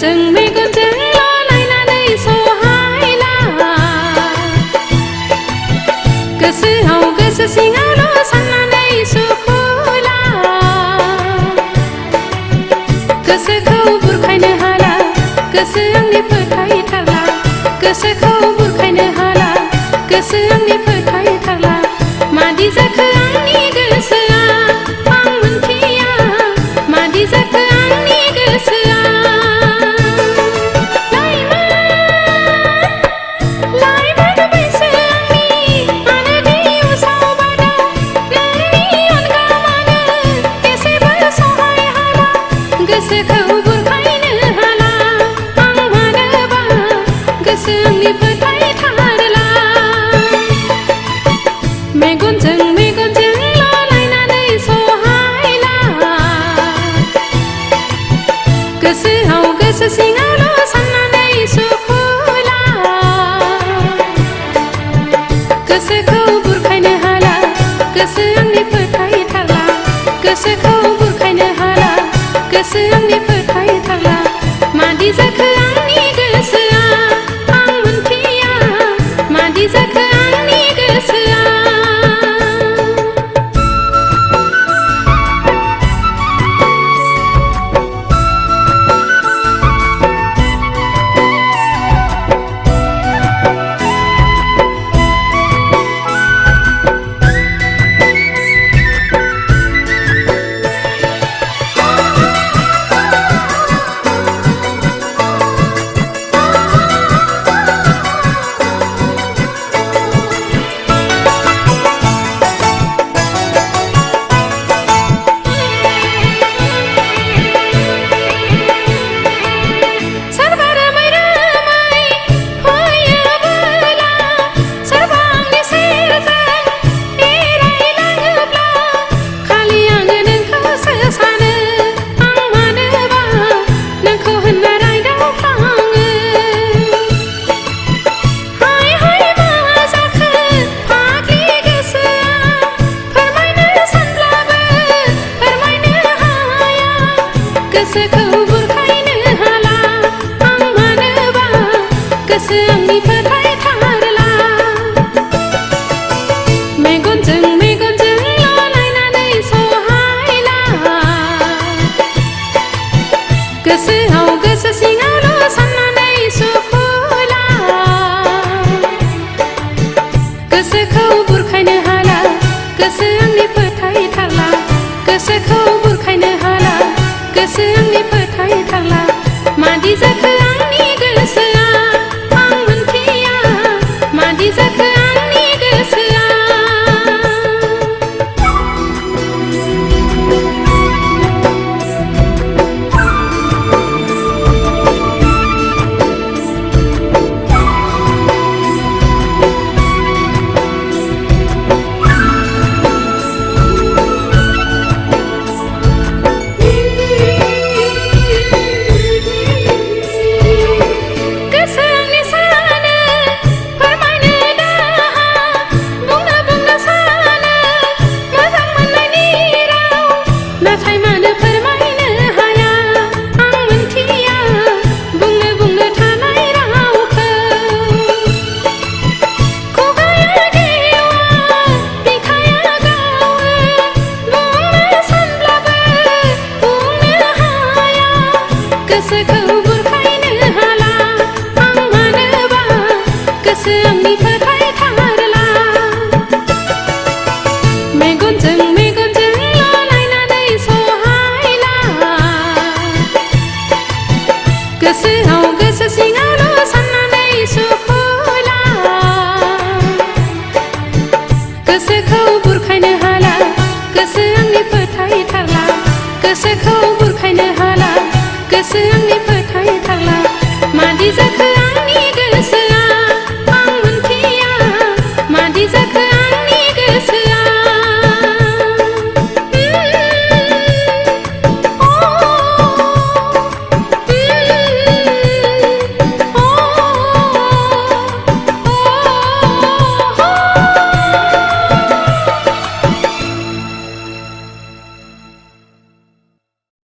मेगनजों ललायनानै सहायला गोसोआव गोसो सिङावल' साननानै सुखुला गोसोखौ बुरखायनो हाला गोसो आंनि फोथायथारला गोसोखौ बुरखायनो हाला गोसो आंनि फोथायथारला मादि जाखो आंनि गोसोआ आं मोनथिया मादि जाखो आंनि गोसोआ गोसोखौ बुरखायनो हाला आं मानोबा गोसो आंनि फोथायथारला मेगनजों ललायनानै सहायला गोसोआव गोसो सिङावल' साननानै सुखुला गोसोखौ बुरखायनो हाला गोसो आंनि फोथायथारला गोसोखौ बुरखायनो हाला गोसो आंनि फोथायथारला मादि जाखो आंनि गोसोआ आं मोनथिया मादि जाखो आंनि गोसोआ गोसोखौ बुरखायनो हाला आं मानोबा गोसो आंनि फोथायथारला मेगनजों ललायनानै सहायला गोसोआव गोसो सिङावल' साननानै सुखुला गोसोखौ बुरखायनो हाला गोसो आंनि फोथायथारला गोसोखौ बुरखायनो हाला गोसो आंनि फोथायथारला मादि जाखो आंनि गोसोआ आं मोनथिया मादि जाखो आंनि गोसोआ गोसोखौ बुरखायनो हाला आं मानोबा गोसो आंनि फोथायथारला मेगनजों ललायनानै सहायला गोसोआव गोसो सिङावल' साननानै सुखुला गोसोखौ बुरखायनो हाला गोसो आंनि फोथायथारला गोसोखौ बुरखायनो हाला गोसो आंनि फोथायथारला मादि जाखो